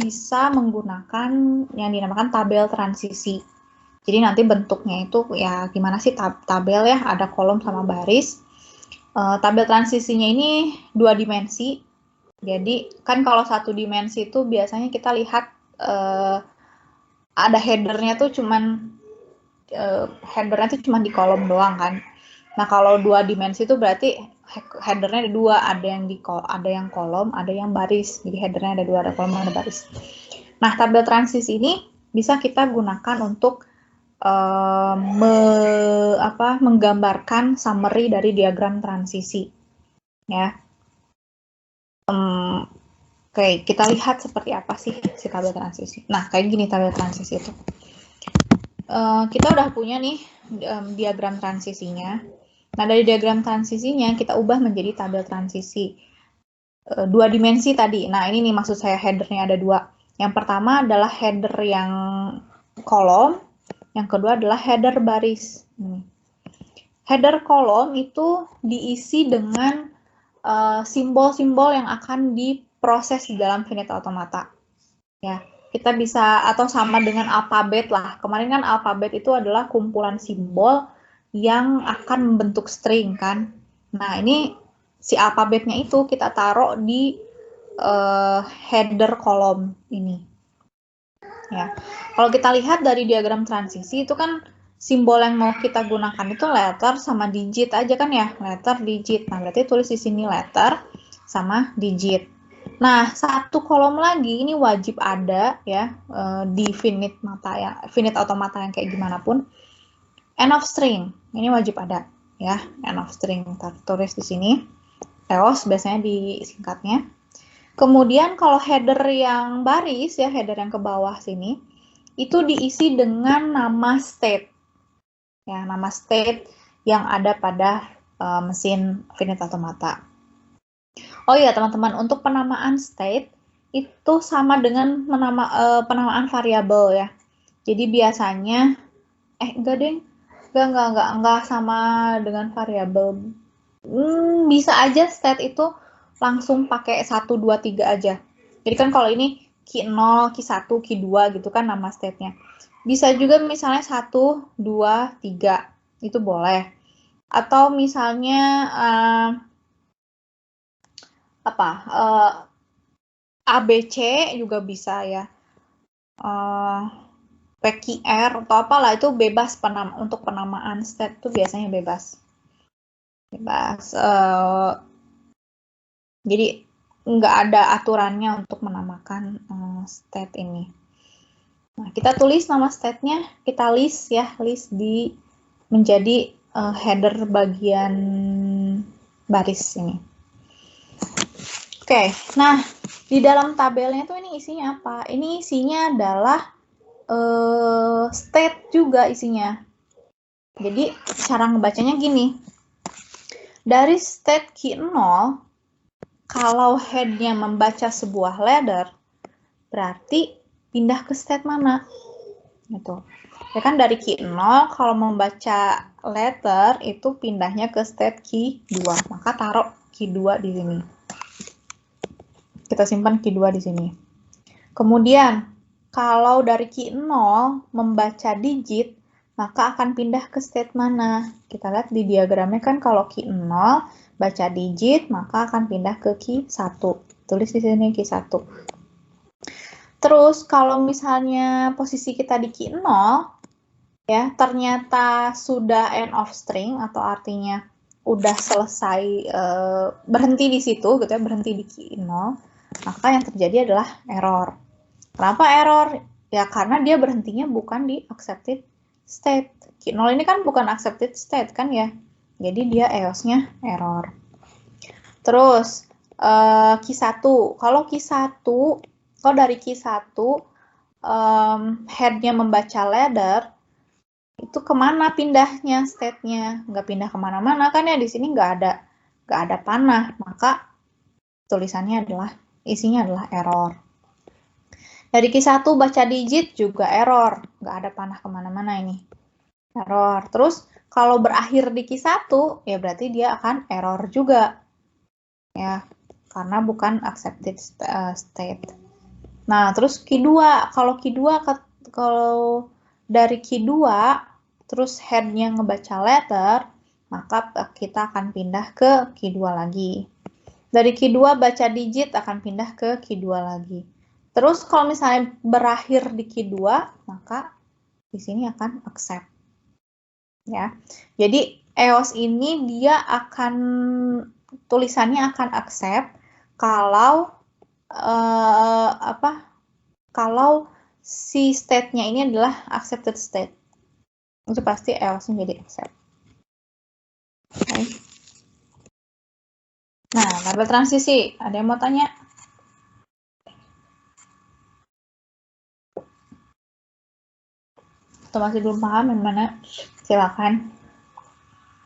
bisa menggunakan yang dinamakan tabel transisi. Jadi nanti bentuknya itu ya gimana sih tabel ya, ada kolom sama baris. Tabel transisinya ini 2 dimensi. Jadi kan kalau 1 dimensi itu biasanya kita lihat ada headernya tuh cuman headernya tuh cuma di kolom doang kan. Nah kalau 2 dimensi itu berarti headernya ada 2, ada yang kolom, ada yang baris. Jadi headernya ada 2, ada kolom, ada baris. Nah tabel transisi ini bisa kita gunakan untuk menggambarkan summary dari diagram transisi. Ya. Oke, kita lihat seperti apa sih si tabel transisi. Nah, kayak gini tabel transisi itu. Kita udah punya nih diagram transisinya. Nah, dari diagram transisinya kita ubah menjadi tabel transisi. 2 dimensi tadi. Nah, ini nih maksud saya headernya ada 2. Yang pertama adalah header yang kolom, yang kedua adalah header baris. Header kolom itu diisi dengan simbol-simbol yang akan diproses di dalam Finite Automata. Ya, kita bisa atau sama dengan alfabet lah. Kemarin kan alfabet itu adalah kumpulan simbol yang akan membentuk string kan. Nah, ini si alfabetnya itu kita taruh di header kolom ini. Ya. Kalau kita lihat dari diagram transisi itu kan simbol yang mau kita gunakan itu letter sama digit aja kan ya, letter, digit. Nah, berarti tulis di sini letter sama digit. Nah, 1 kolom lagi ini wajib ada ya di Finite Automata yang kayak gimana pun. End of string ini wajib ada ya, end of string. Kita tulis di sini. EOS biasanya disingkatnya. Kemudian kalau header yang baris ya, header yang ke bawah sini, itu diisi dengan nama state. Ya, nama state yang ada pada mesin Finite Automata. Oh iya teman-teman, untuk penamaan state itu sama dengan penamaan variabel ya. Jadi biasanya enggak sama dengan variabel. Bisa aja state itu langsung pakai 1, 2, 3 aja. Jadi kan kalau ini key 0, key 1, key 2 gitu kan nama state-nya. Bisa juga misalnya 1, 2, 3. Itu boleh. Atau misalnya ABC juga bisa ya. PQR atau apalah itu bebas untuk penamaan state itu biasanya bebas. Jadi nggak ada aturannya untuk menamakan state ini. Nah, kita tulis nama state-nya, kita list ya, list menjadi header bagian baris ini. Oke, nah di dalam tabelnya tuh ini isinya apa? Ini isinya adalah state juga isinya. Jadi cara ngebacanya gini. Dari state key 0, kalau head-nya membaca sebuah ladder, berarti pindah ke state mana? Gitu. Ya kan dari key 0, kalau membaca letter, itu pindahnya ke state key 2. Maka taruh key 2 di sini. Kita simpan key 2 di sini. Kemudian, kalau dari key 0 membaca digit, maka akan pindah ke state mana? Kita lihat di diagramnya kan kalau key 0 baca digit, maka akan pindah ke key 1. Tulis di sini key 1. Terus kalau misalnya posisi kita di key 0, ya ternyata sudah end of string, atau artinya udah selesai berhenti di situ, gitu ya, berhenti di key 0, maka yang terjadi adalah error. Kenapa error? Ya karena dia berhentinya bukan di accepted state. Key 0 ini kan bukan accepted state kan ya. Jadi dia EOS-nya error. Terus key 1. Kalau key 1, kalau dari key 1 head-nya membaca ladder, itu kemana pindahnya state-nya? Nggak pindah kemana-mana kan ya, di sini nggak ada panah, maka tulisannya isinya adalah error. Dari key 1 baca digit juga error, nggak ada panah kemana-mana ini, error. Terus kalau berakhir di key 1, ya berarti dia akan error juga, ya, karena bukan accepted state. Nah, terus Q2, kalau kalau dari Q2 terus head-nya ngebaca letter, maka kita akan pindah ke Q2 lagi. Dari Q2 baca digit akan pindah ke Q2 lagi. Terus kalau misalnya berakhir di Q2, maka di sini akan accept. Ya. Jadi EOS ini dia akan tulisannya akan accept kalau kalau si state-nya ini adalah accepted state. Itu pasti EOS-nya jadi accept. Okay. Nah, label transisi. Ada yang mau tanya? Atau masih belum paham yang mana? Silakan.